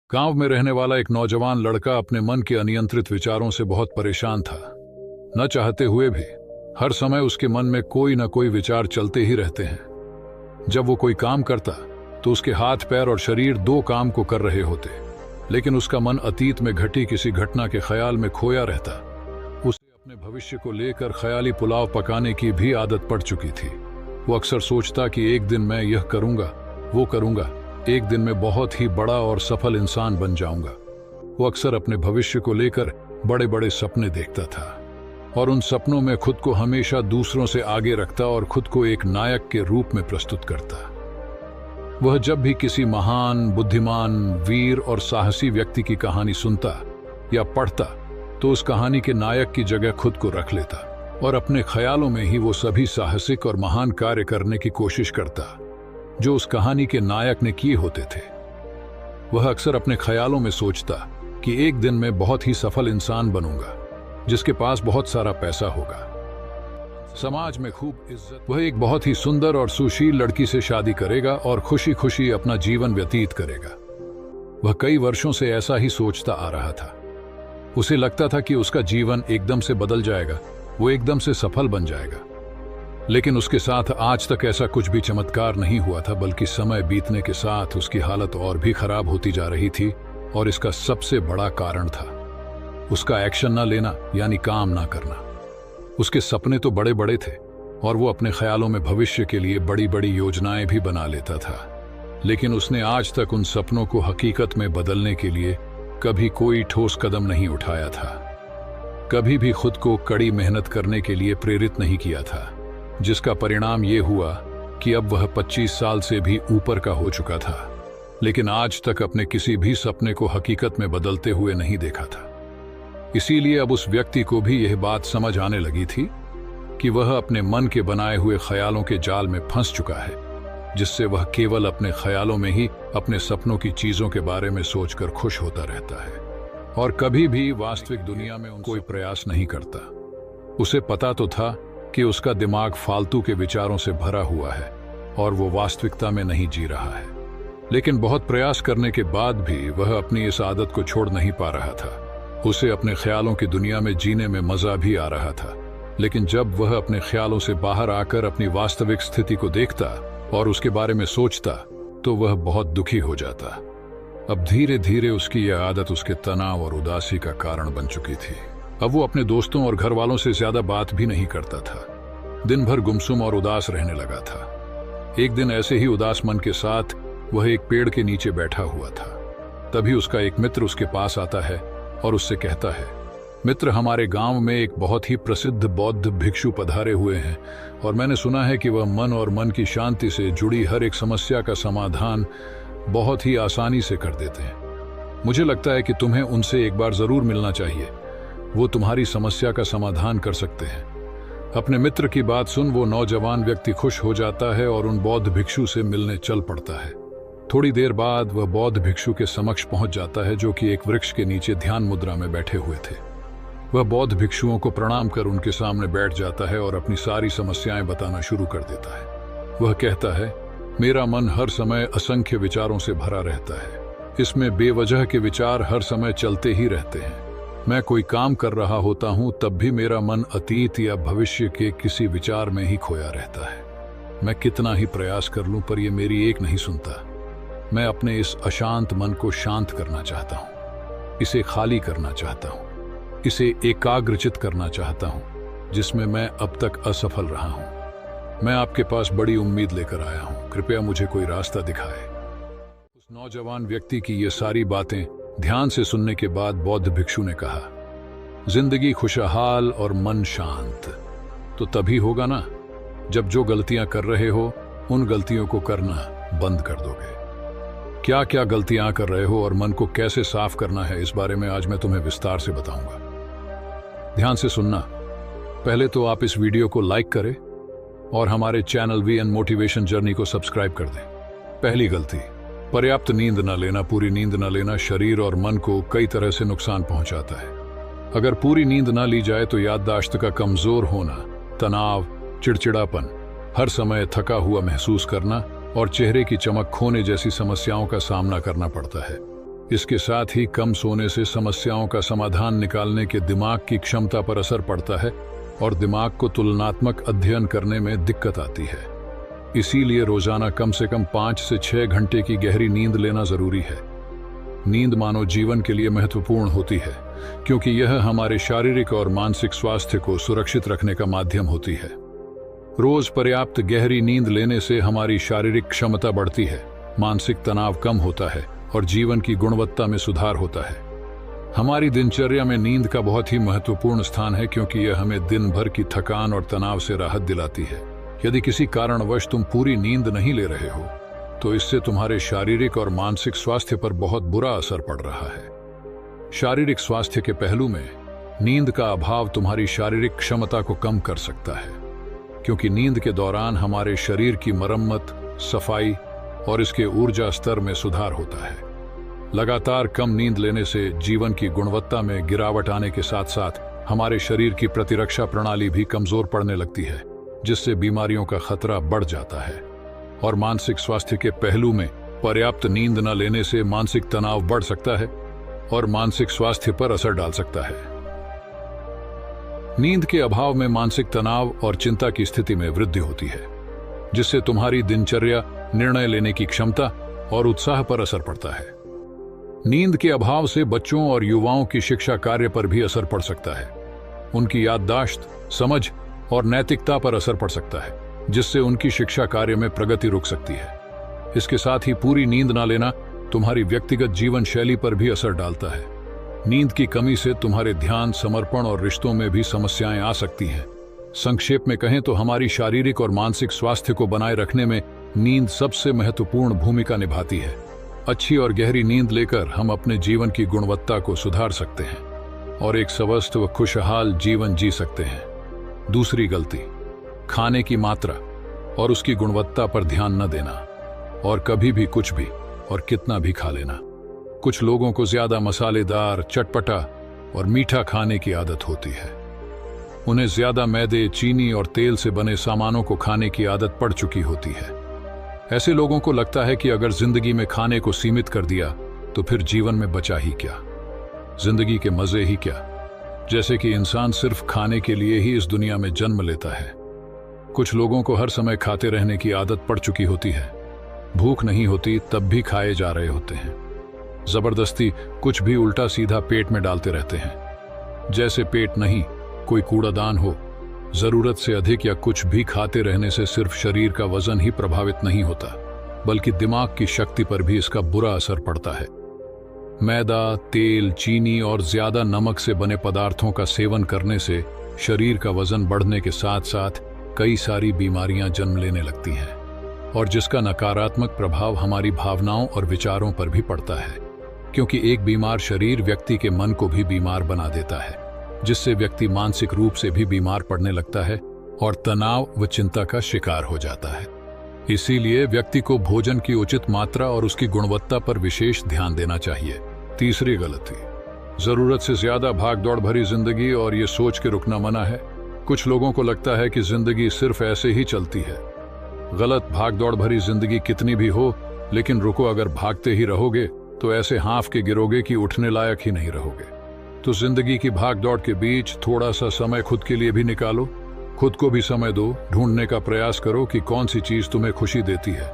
गांव में रहने वाला एक नौजवान लड़का अपने मन के अनियंत्रित विचारों से बहुत परेशान था। न चाहते हुए भी हर समय उसके मन में कोई न कोई विचार चलते ही रहते हैं। जब वो कोई काम करता तो उसके हाथ पैर और शरीर दो काम को कर रहे होते, लेकिन उसका मन अतीत में घटी किसी घटना के ख्याल में खोया रहता। उसे अपने भविष्य को लेकर ख्याली पुलाव पकाने की भी आदत पड़ चुकी थी। वो अक्सर सोचता कि एक दिन मैं यह करूंगा, वो करूंगा, एक दिन मैं बहुत ही बड़ा और सफल इंसान बन जाऊंगा। वो अक्सर अपने भविष्य को लेकर बड़े बड़े सपने देखता था और उन सपनों में खुद को हमेशा दूसरों से आगे रखता और खुद को एक नायक के रूप में प्रस्तुत करता। वह जब भी किसी महान, बुद्धिमान, वीर और साहसी व्यक्ति की कहानी सुनता या पढ़ता तो उस कहानी के नायक की जगह खुद को रख लेता और अपने ख्यालों में ही वो सभी साहसिक और महान कार्य करने की कोशिश करता जो उस कहानी के नायक ने किए होते थे। वह अक्सर अपने ख्यालों में सोचता कि एक दिन मैं बहुत ही सफल इंसान बनूंगा जिसके पास बहुत सारा पैसा होगा, समाज में खूब इज्जत। वह एक बहुत ही सुंदर और सुशील लड़की से शादी करेगा और खुशी खुशी अपना जीवन व्यतीत करेगा। वह कई वर्षों से ऐसा ही सोचता आ रहा था। उसे लगता था कि उसका जीवन एकदम से बदल जाएगा, वो एकदम से सफल बन जाएगा। लेकिन उसके साथ आज तक ऐसा कुछ भी चमत्कार नहीं हुआ था, बल्कि समय बीतने के साथ उसकी हालत और भी खराब होती जा रही थी। और इसका सबसे बड़ा कारण था उसका एक्शन ना लेना, यानी काम ना करना। उसके सपने तो बड़े बड़े थे और वो अपने ख्यालों में भविष्य के लिए बड़ी बड़ी योजनाएं भी बना लेता था, लेकिन उसने आज तक उन सपनों को हकीकत में बदलने के लिए कभी कोई ठोस कदम नहीं उठाया था। कभी भी खुद को कड़ी मेहनत करने के लिए प्रेरित नहीं किया था, जिसका परिणाम ये हुआ कि अब वह 25 साल से भी ऊपर का हो चुका था, लेकिन आज तक अपने किसी भी सपने को हकीकत में बदलते हुए नहीं देखा था। इसीलिए अब उस व्यक्ति को भी यह बात समझ आने लगी थी कि वह अपने मन के बनाए हुए ख्यालों के जाल में फंस चुका है, जिससे वह केवल अपने ख्यालों में ही अपने सपनों की चीजों के बारे में सोचकर खुश होता रहता है और कभी भी वास्तविक दुनिया में कोई प्रयास नहीं करता। उसे पता तो था कि उसका दिमाग फालतू के विचारों से भरा हुआ है और वो वास्तविकता में नहीं जी रहा है, लेकिन बहुत प्रयास करने के बाद भी वह अपनी इस आदत को छोड़ नहीं पा रहा था। उसे अपने ख्यालों की दुनिया में जीने में मजा भी आ रहा था, लेकिन जब वह अपने ख्यालों से बाहर आकर अपनी वास्तविक स्थिति को देखता और उसके बारे में सोचता तो वह बहुत दुखी हो जाता। अब धीरे धीरे उसकी यह आदत उसके तनाव और उदासी का कारण बन चुकी थी। अब वो अपने दोस्तों और घर वालों से ज्यादा बात भी नहीं करता था। दिन भर गुमसुम और उदास रहने लगा था। एक दिन ऐसे ही उदास मन के साथ वह एक पेड़ के नीचे बैठा हुआ था। तभी उसका एक मित्र उसके पास आता है और उससे कहता है, मित्र, हमारे गांव में एक बहुत ही प्रसिद्ध बौद्ध भिक्षु पधारे हुए हैं और मैंने सुना है कि वह मन और मन की शांति से जुड़ी हर एक समस्या का समाधान बहुत ही आसानी से कर देते हैं। मुझे लगता है कि तुम्हें उनसे एक बार जरूर मिलना चाहिए, वो तुम्हारी समस्या का समाधान कर सकते हैं। अपने मित्र की बात सुन वो नौजवान व्यक्ति खुश हो जाता है और उन बौद्ध भिक्षु से मिलने चल पड़ता है। थोड़ी देर बाद वह बौद्ध भिक्षु के समक्ष पहुंच जाता है, जो कि एक वृक्ष के नीचे ध्यान मुद्रा में बैठे हुए थे। वह बौद्ध भिक्षुओं को प्रणाम कर उनके सामने बैठ जाता है और अपनी सारी समस्याएं बताना शुरू कर देता है। वह कहता है, मेरा मन हर समय असंख्य विचारों से भरा रहता है। इसमें बेवजह के विचार हर समय चलते ही रहते हैं। मैं कोई काम कर रहा होता हूं तब भी मेरा मन अतीत या भविष्य के किसी विचार में ही खोया रहता है। मैं कितना ही प्रयास कर लूं पर यह मेरी एक नहीं सुनता। मैं अपने इस अशांत मन को शांत करना चाहता हूं, इसे खाली करना चाहता हूं, इसे एकाग्रचित करना चाहता हूं, जिसमें मैं अब तक असफल रहा हूं। मैं आपके पास बड़ी उम्मीद लेकर आया हूं, कृपया मुझे कोई रास्ता दिखाए। उस नौजवान व्यक्ति की ये सारी बातें ध्यान से सुनने के बाद बौद्ध भिक्षु ने कहा, जिंदगी खुशहाल और मन शांत तो तभी होगा ना जब जो गलतियां कर रहे हो उन गलतियों को करना बंद कर दोगे। क्या क्या गलतियां कर रहे हो और मन को कैसे साफ करना है, इस बारे में आज मैं तुम्हें विस्तार से बताऊंगा। ध्यान से सुनना। पहले तो आप इस वीडियो को लाइक करें और हमारे चैनल वीएन मोटिवेशन जर्नी को सब्सक्राइब कर दें। पहली गलती, पर्याप्त नींद न लेना। पूरी नींद न लेना शरीर और मन को कई तरह से नुकसान पहुंचाता है। अगर पूरी नींद न ली जाए तो याददाश्त का कमजोर होना, तनाव, चिड़चिड़ापन, हर समय थका हुआ महसूस करना और चेहरे की चमक खोने जैसी समस्याओं का सामना करना पड़ता है। इसके साथ ही कम सोने से समस्याओं का समाधान निकालने के दिमाग की क्षमता पर असर पड़ता है और दिमाग को तुलनात्मक अध्ययन करने में दिक्कत आती है। इसीलिए रोजाना कम से कम 5 से 6 घंटे की गहरी नींद लेना जरूरी है। नींद मानव जीवन के लिए महत्वपूर्ण होती है क्योंकि यह हमारे शारीरिक और मानसिक स्वास्थ्य को सुरक्षित रखने का माध्यम होती है। रोज पर्याप्त गहरी नींद लेने से हमारी शारीरिक क्षमता बढ़ती है, मानसिक तनाव कम होता है और जीवन की गुणवत्ता में सुधार होता है। हमारी दिनचर्या में नींद का बहुत ही महत्वपूर्ण स्थान है क्योंकि यह हमें दिन भर की थकान और तनाव से राहत दिलाती है। यदि किसी कारणवश तुम पूरी नींद नहीं ले रहे हो तो इससे तुम्हारे शारीरिक और मानसिक स्वास्थ्य पर बहुत बुरा असर पड़ रहा है। शारीरिक स्वास्थ्य के पहलू में नींद का अभाव तुम्हारी शारीरिक क्षमता को कम कर सकता है क्योंकि नींद के दौरान हमारे शरीर की मरम्मत, सफाई और इसके ऊर्जा स्तर में सुधार होता है। लगातार कम नींद लेने से जीवन की गुणवत्ता में गिरावट आने के साथ साथ हमारे शरीर की प्रतिरक्षा प्रणाली भी कमजोर पड़ने लगती है, जिससे बीमारियों का खतरा बढ़ जाता है। और मानसिक स्वास्थ्य के पहलू में पर्याप्त नींद न लेने से मानसिक तनाव बढ़ सकता है और मानसिक स्वास्थ्य पर असर डाल सकता है। नींद के अभाव में मानसिक तनाव और चिंता की स्थिति में वृद्धि होती है, जिससे तुम्हारी दिनचर्या, निर्णय लेने की क्षमता और उत्साह पर असर पड़ता है। नींद के अभाव से बच्चों और युवाओं की शिक्षा कार्य पर भी असर पड़ सकता है। उनकी याददाश्त, समझ और नैतिकता पर असर पड़ सकता है, जिससे उनकी शिक्षा कार्य में प्रगति रुक सकती है। इसके साथ ही पूरी नींद ना लेना तुम्हारी व्यक्तिगत जीवन शैली पर भी असर डालता है। नींद की कमी से तुम्हारे ध्यान, समर्पण और रिश्तों में भी समस्याएं आ सकती हैं। संक्षेप में कहें तो हमारी शारीरिक और मानसिक स्वास्थ्य को बनाए रखने में नींद सबसे महत्वपूर्ण भूमिका निभाती है। अच्छी और गहरी नींद लेकर हम अपने जीवन की गुणवत्ता को सुधार सकते हैं और एक स्वस्थ व खुशहाल जीवन जी सकते हैं। दूसरी गलती, खाने की मात्रा और उसकी गुणवत्ता पर ध्यान न देना और कभी भी कुछ भी और कितना भी खा लेना। कुछ लोगों को ज्यादा मसालेदार, चटपटा और मीठा खाने की आदत होती है। उन्हें ज्यादा मैदे, चीनी और तेल से बने सामानों को खाने की आदत पड़ चुकी होती है। ऐसे लोगों को लगता है कि अगर जिंदगी में खाने को सीमित कर दिया तो फिर जीवन में बचा ही क्या, जिंदगी के मजे ही क्या, जैसे कि इंसान सिर्फ खाने के लिए ही इस दुनिया में जन्म लेता है। कुछ लोगों को हर समय खाते रहने की आदत पड़ चुकी होती है। भूख नहीं होती तब भी खाए जा रहे होते हैं। जबरदस्ती कुछ भी उल्टा सीधा पेट में डालते रहते हैं, जैसे पेट नहीं कोई कूड़ादान हो। जरूरत से अधिक या कुछ भी खाते रहने से सिर्फ शरीर का वजन ही प्रभावित नहीं होता, बल्कि दिमाग की शक्ति पर भी इसका बुरा असर पड़ता है। मैदा, तेल, चीनी और ज्यादा नमक से बने पदार्थों का सेवन करने से शरीर का वजन बढ़ने के साथ साथ कई सारी बीमारियां जन्म लेने लगती हैं और जिसका नकारात्मक प्रभाव हमारी भावनाओं और विचारों पर भी पड़ता है, क्योंकि एक बीमार शरीर व्यक्ति के मन को भी बीमार बना देता है, जिससे व्यक्ति मानसिक रूप से भी बीमार पड़ने लगता है और तनाव व चिंता का शिकार हो जाता है। इसीलिए व्यक्ति को भोजन की उचित मात्रा और उसकी गुणवत्ता पर विशेष ध्यान देना चाहिए। तीसरी गलती, जरूरत से ज्यादा भागदौड़ भरी जिंदगी और ये सोच के रुकना मना है। कुछ लोगों को लगता है कि जिंदगी सिर्फ ऐसे ही चलती है। गलत। भागदौड़ भरी जिंदगी कितनी भी हो, लेकिन रुको, अगर भागते ही रहोगे तो ऐसे हाँफ के गिरोगे कि उठने लायक ही नहीं रहोगे। तो जिंदगी की भागदौड़ के बीच थोड़ा सा समय खुद के लिए भी निकालो, खुद को भी समय दो। ढूंढने का प्रयास करो कि कौन सी चीज तुम्हें खुशी देती है,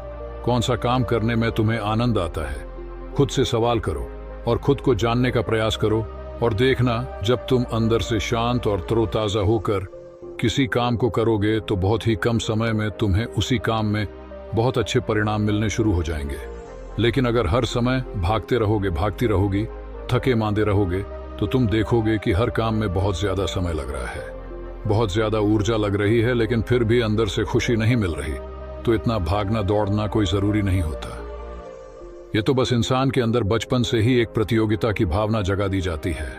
कौन सा काम करने में तुम्हें आनंद आता है। खुद से सवाल करो और खुद को जानने का प्रयास करो और देखना, जब तुम अंदर से शांत और तरोताजा होकर किसी काम को करोगे तो बहुत ही कम समय में तुम्हें उसी काम में बहुत अच्छे परिणाम मिलने शुरू हो जाएंगे। लेकिन अगर हर समय भागते रहोगे, भागती रहोगी, थके मांदे रहोगे, तो तुम देखोगे कि हर काम में बहुत ज्यादा समय लग रहा है, बहुत ज्यादा ऊर्जा लग रही है, लेकिन फिर भी अंदर से खुशी नहीं मिल रही। तो इतना भागना दौड़ना कोई जरूरी नहीं होता। ये तो बस इंसान के अंदर बचपन से ही एक प्रतियोगिता की भावना जगा दी जाती है,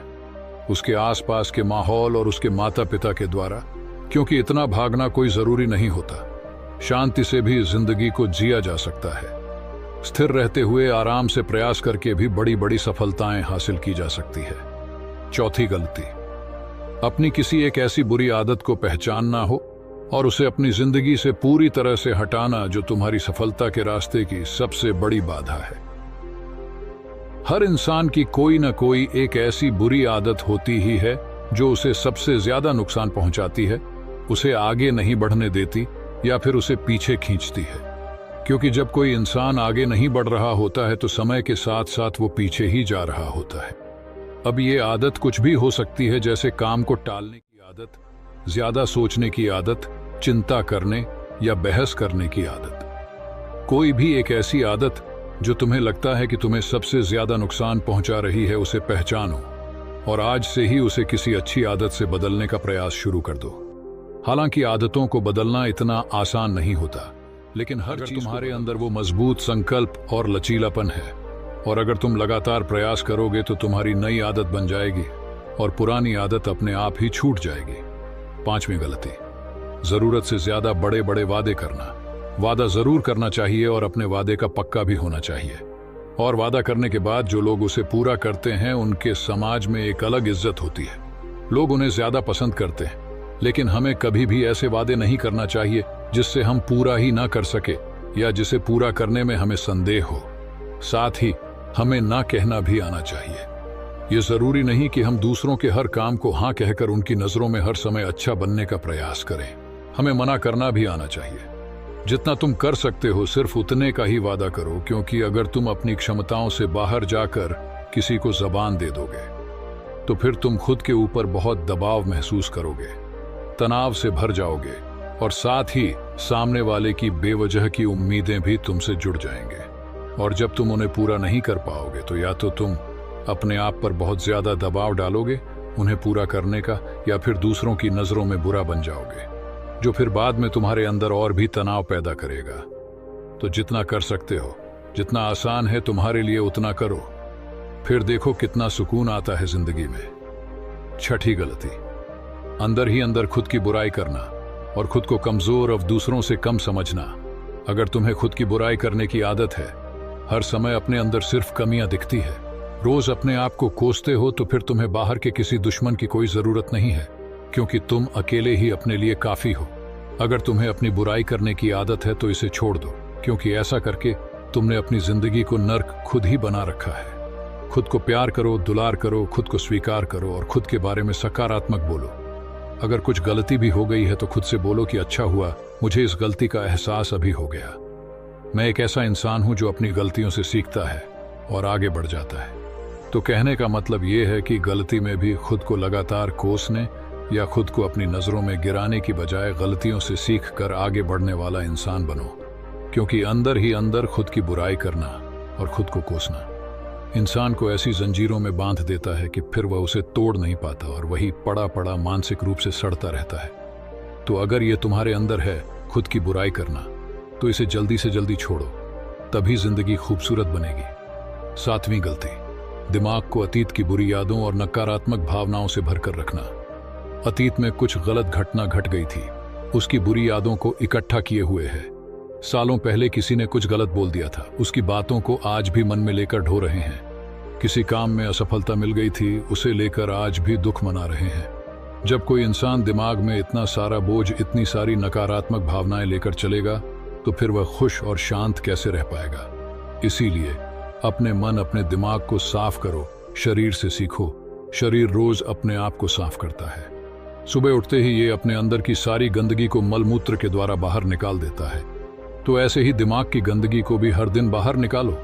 उसके आसपास के माहौल और उसके माता पिता के द्वारा, क्योंकि इतना भागना कोई जरूरी नहीं होता। शांति से भी जिंदगी को जिया जा सकता है। स्थिर रहते हुए आराम से प्रयास करके भी बड़ी बड़ी सफलताएं हासिल की जा सकती है। चौथी गलती, अपनी किसी एक ऐसी बुरी आदत को पहचानना हो और उसे अपनी जिंदगी से पूरी तरह से हटाना जो तुम्हारी सफलता के रास्ते की सबसे बड़ी बाधा है। हर इंसान की कोई ना कोई एक ऐसी बुरी आदत होती ही है जो उसे सबसे ज्यादा नुकसान पहुंचाती है, उसे आगे नहीं बढ़ने देती या फिर उसे पीछे खींचती है। क्योंकि जब कोई इंसान आगे नहीं बढ़ रहा होता है तो समय के साथ साथ वो पीछे ही जा रहा होता है। अब ये आदत कुछ भी हो सकती है, जैसे काम को टालने की आदत, ज्यादा सोचने की आदत, चिंता करने या बहस करने की आदत। कोई भी एक ऐसी आदत जो तुम्हें लगता है कि तुम्हें सबसे ज्यादा नुकसान पहुंचा रही है, उसे पहचानो और आज से ही उसे किसी अच्छी आदत से बदलने का प्रयास शुरू कर दो। हालांकि आदतों को बदलना इतना आसान नहीं होता, लेकिन हर चीज तुम्हारे अंदर वो मजबूत संकल्प और लचीलापन है, और अगर तुम लगातार प्रयास करोगे तो तुम्हारी नई आदत बन जाएगी और पुरानी आदत अपने आप ही छूट जाएगी। 5वीं गलती, जरूरत से ज्यादा बड़े बड़े वादे करना। वादा जरूर करना चाहिए और अपने वादे का पक्का भी होना चाहिए, और वादा करने के बाद जो लोग उसे पूरा करते हैं उनके समाज में एक अलग इज्जत होती है। लोग उन्हें ज्यादा पसंद करते हैं। लेकिन हमें कभी भी ऐसे वादे नहीं करना चाहिए जिससे हम पूरा ही ना कर सके या जिसे पूरा करने में हमें संदेह हो। साथ ही हमें ना कहना भी आना चाहिए। ये जरूरी नहीं कि हम दूसरों के हर काम को हाँ कहकर उनकी नजरों में हर समय अच्छा बनने का प्रयास करें। हमें मना करना भी आना चाहिए। जितना तुम कर सकते हो सिर्फ उतने का ही वादा करो, क्योंकि अगर तुम अपनी क्षमताओं से बाहर जाकर किसी को जबान दे दोगे तो फिर तुम खुद के ऊपर बहुत दबाव महसूस करोगे, तनाव से भर जाओगे और साथ ही सामने वाले की बेवजह की उम्मीदें भी तुमसे जुड़ जाएंगे। और जब तुम उन्हें पूरा नहीं कर पाओगे तो या तो तुम अपने आप पर बहुत ज्यादा दबाव डालोगे उन्हें पूरा करने का, या फिर दूसरों की नजरों में बुरा बन जाओगे, जो फिर बाद में तुम्हारे अंदर और भी तनाव पैदा करेगा। तो जितना कर सकते हो, जितना आसान है तुम्हारे लिए उतना करो, फिर देखो कितना सुकून आता है जिंदगी में। 6ठी गलती, अंदर ही अंदर खुद की बुराई करना और खुद को कमजोर और दूसरों से कम समझना। अगर तुम्हें खुद की बुराई करने की आदत है, हर समय अपने अंदर सिर्फ कमियां दिखती है, रोज अपने आप को कोसते हो, तो फिर तुम्हें बाहर के किसी दुश्मन की कोई जरूरत नहीं है, क्योंकि तुम अकेले ही अपने लिए काफी हो। अगर तुम्हें अपनी बुराई करने की आदत है तो इसे छोड़ दो, क्योंकि ऐसा करके तुमने अपनी जिंदगी को नर्क खुद ही बना रखा है। खुद को प्यार करो, दुलार करो, खुद को स्वीकार करो और खुद के बारे में सकारात्मक बोलो। अगर कुछ गलती भी हो गई है तो खुद से बोलो कि अच्छा हुआ, मुझे इस गलती का एहसास अभी हो गया। मैं एक ऐसा इंसान हूं जो अपनी गलतियों से सीखता है और आगे बढ़ जाता है। तो कहने का मतलब ये है कि गलती में भी खुद को लगातार कोसने या खुद को अपनी नजरों में गिराने की बजाय गलतियों से सीख कर आगे बढ़ने वाला इंसान बनो, क्योंकि अंदर ही अंदर खुद की बुराई करना और खुद को कोसना इंसान को ऐसी जंजीरों में बांध देता है कि फिर वह उसे तोड़ नहीं पाता और वही पड़ा पड़ा मानसिक रूप से सड़ता रहता है। तो अगर ये तुम्हारे अंदर है खुद की बुराई करना, तो इसे जल्दी से जल्दी छोड़ो, तभी जिंदगी खूबसूरत बनेगी। 7वीं गलती, दिमाग को अतीत की बुरी यादों और नकारात्मक भावनाओं से भरकर रखना। अतीत में कुछ गलत घटना घट गई थी, उसकी बुरी यादों को इकट्ठा किए हुए है। सालों पहले किसी ने कुछ गलत बोल दिया था, उसकी बातों को आज भी मन में लेकर ढो रहे हैं। किसी काम में असफलता मिल गई थी, उसे लेकर आज भी दुख मना रहे हैं। जब कोई इंसान दिमाग में इतना सारा बोझ, इतनी सारी नकारात्मक भावनाएं लेकर चलेगा तो फिर वह खुश और शांत कैसे रह पाएगा। इसीलिए अपने मन, अपने दिमाग को साफ करो, शरीर से सीखो। शरीर रोज अपने आप को साफ करता है। सुबह उठते ही ये अपने अंदर की सारी गंदगी को मलमूत्र के द्वारा बाहर निकाल देता है। तो ऐसे ही दिमाग की गंदगी को भी हर दिन बाहर निकालो।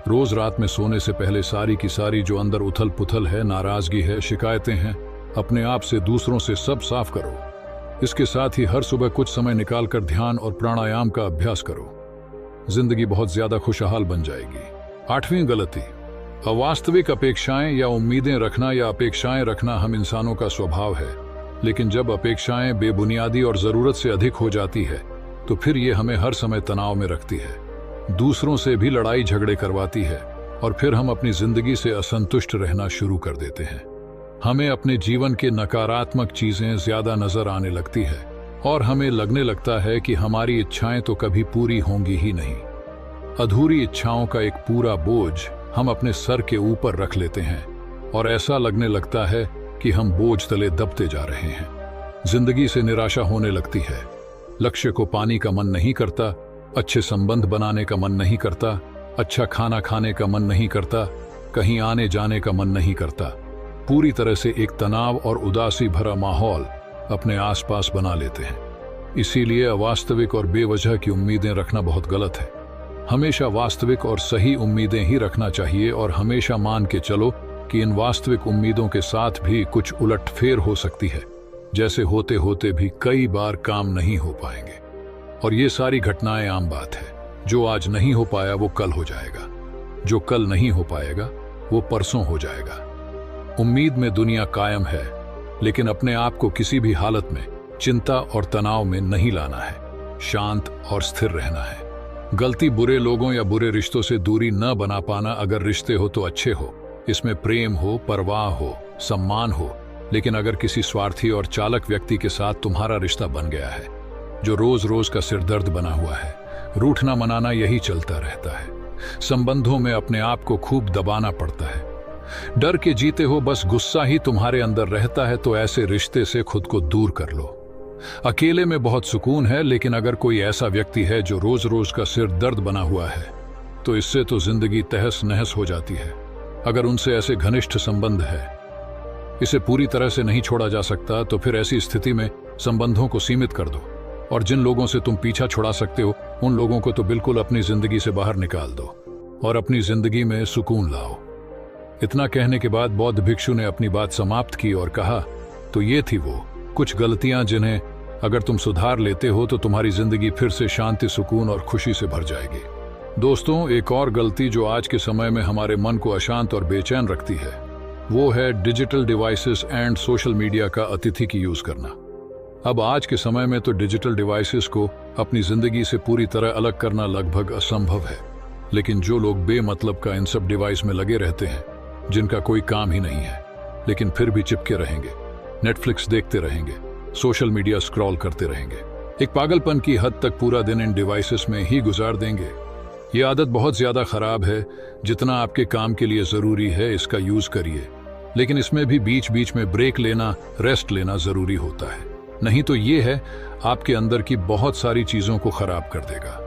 रोज रात में सोने से पहले सारी की सारी जो अंदर उथल पुथल है, नाराजगी है, शिकायतें हैं, अपने आप से, दूसरों से सब साफ करो। इसके साथ ही हर सुबह कुछ समय निकालकर ध्यान और प्राणायाम का अभ्यास करो। जिंदगी बहुत ज्यादा खुशहाल बन जाएगी। 8वीं गलती, अवास्तविक अपेक्षाएं या उम्मीदें रखना या अपेक्षाएं रखना हम इंसानों का स्वभाव है, लेकिन जब अपेक्षाएं बेबुनियादी और जरूरत से अधिक हो जाती है तो फिर ये हमें हर समय तनाव में रखती है, दूसरों से भी लड़ाई झगड़े करवाती है और फिर हम अपनी जिंदगी से असंतुष्ट रहना शुरू कर देते हैं। हमें अपने जीवन के नकारात्मक चीजें ज्यादा नजर आने लगती है और हमें लगने लगता है कि हमारी इच्छाएं तो कभी पूरी होंगी ही नहीं। अधूरी इच्छाओं का एक पूरा बोझ हम अपने सर के ऊपर रख लेते हैं और ऐसा लगने लगता है कि हम बोझ तले दबते जा रहे हैं। जिंदगी से निराशा होने लगती है, लक्ष्य को पाने का मन नहीं करता, अच्छे संबंध बनाने का मन नहीं करता, अच्छा खाना खाने का मन नहीं करता, कहीं आने जाने का मन नहीं करता, पूरी तरह से एक तनाव और उदासी भरा माहौल अपने आसपास बना लेते हैं। इसीलिए अवास्तविक और बेवजह की उम्मीदें रखना बहुत गलत है। हमेशा वास्तविक और सही उम्मीदें ही रखना चाहिए और हमेशा मान के चलो कि इन वास्तविक उम्मीदों के साथ भी कुछ उलटफेर हो सकती है, जैसे होते होते भी कई बार काम नहीं हो पाएंगे। और ये सारी घटनाएं आम बात है। जो आज नहीं हो पाया वो कल हो जाएगा, जो कल नहीं हो पाएगा वो परसों हो जाएगा। उम्मीद में दुनिया कायम है, लेकिन अपने आप को किसी भी हालत में चिंता और तनाव में नहीं लाना है। शांत और स्थिर रहना है। गलती बुरे लोगों या बुरे रिश्तों से दूरी न बना पाना। अगर रिश्ते हो तो अच्छे हो, इसमें प्रेम हो, परवाह हो, सम्मान हो, लेकिन अगर किसी स्वार्थी और चालक व्यक्ति के साथ तुम्हारा रिश्ता बन गया है जो रोज रोज का सिरदर्द बना हुआ है, रूठना मनाना यही चलता रहता है। संबंधों में अपने आप को खूब दबाना पड़ता है, डर के जीते हो, बस गुस्सा ही तुम्हारे अंदर रहता है, तो ऐसे रिश्ते से खुद को दूर कर लो। अकेले में बहुत सुकून है, लेकिन अगर कोई ऐसा व्यक्ति है जो रोज रोज का सिर दर्द बना हुआ है तो इससे तो जिंदगी तहस नहस हो जाती है। अगर उनसे ऐसे घनिष्ठ संबंध है, इसे पूरी तरह से नहीं छोड़ा जा सकता, तो फिर ऐसी स्थिति में संबंधों को सीमित कर दो और जिन लोगों से तुम पीछा छुड़ा सकते हो उन लोगों को तो बिल्कुल अपनी जिंदगी से बाहर निकाल दो और अपनी जिंदगी में सुकून लाओ। इतना कहने के बाद बौद्ध भिक्षु ने अपनी बात समाप्त की और कहा, तो ये थी वो कुछ गलतियां जिन्हें अगर तुम सुधार लेते हो तो तुम्हारी जिंदगी फिर से शांति, सुकून और खुशी से भर जाएगी। दोस्तों, एक और गलती जो आज के समय में हमारे मन को अशांत और बेचैन रखती है वो है digital devices and social media का अतिथि की यूज करना। अब आज के समय में तो डिजिटल डिवाइसेस को अपनी जिंदगी से पूरी तरह अलग करना लगभग असंभव है, लेकिन जो लोग बेमतलब का इन सब डिवाइस में लगे रहते हैं, जिनका कोई काम ही नहीं है, लेकिन फिर भी चिपके रहेंगे, नेटफ्लिक्स देखते रहेंगे, सोशल मीडिया स्क्रॉल करते रहेंगे, एक पागलपन की हद तक पूरा दिन इन डिवाइसेस में ही गुजार देंगे। ये आदत बहुत ज्यादा खराब है। जितना आपके काम के लिए जरूरी है इसका यूज करिए, लेकिन इसमें भी बीच बीच में ब्रेक लेना, रेस्ट लेना जरूरी होता है। नहीं तो ये है आपके अंदर की बहुत सारी चीजों को खराब कर देगा।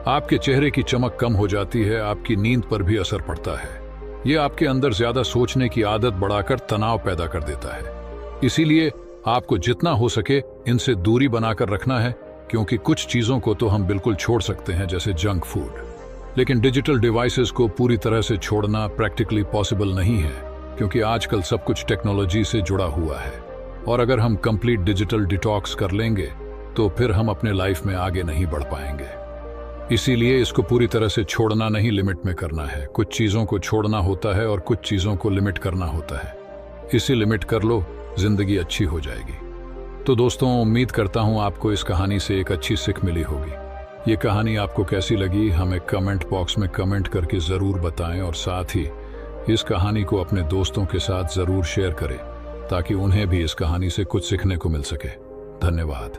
आपके चेहरे की चमक कम हो जाती है, आपकी नींद पर भी असर पड़ता है। ये आपके अंदर ज्यादा सोचने की आदत बढ़ाकर तनाव पैदा कर देता है। इसीलिए आपको जितना हो सके इनसे दूरी बनाकर रखना है, क्योंकि कुछ चीजों को तो हम बिल्कुल छोड़ सकते हैं, जैसे जंक फूड, लेकिन डिजिटल डिवाइसेस को पूरी तरह से छोड़ना प्रैक्टिकली पॉसिबल नहीं है, क्योंकि आजकल सब कुछ टेक्नोलॉजी से जुड़ा हुआ है। और अगर हम कंप्लीट डिजिटल डिटॉक्स कर लेंगे तो फिर हम अपने लाइफ में आगे नहीं बढ़ पाएंगे। इसीलिए इसको पूरी तरह से छोड़ना नहीं, लिमिट में करना है। कुछ चीजों को छोड़ना होता है और कुछ चीजों को लिमिट करना होता है। इसी लिमिट कर लो, जिंदगी अच्छी हो जाएगी। तो दोस्तों, उम्मीद करता हूं आपको इस कहानी से एक अच्छी सीख मिली होगी। ये कहानी आपको कैसी लगी हमें कमेंट बॉक्स में कमेंट करके जरूर बताएं, और साथ ही इस कहानी को अपने दोस्तों के साथ जरूर शेयर करें ताकि उन्हें भी इस कहानी से कुछ सीखने को मिल सके। धन्यवाद।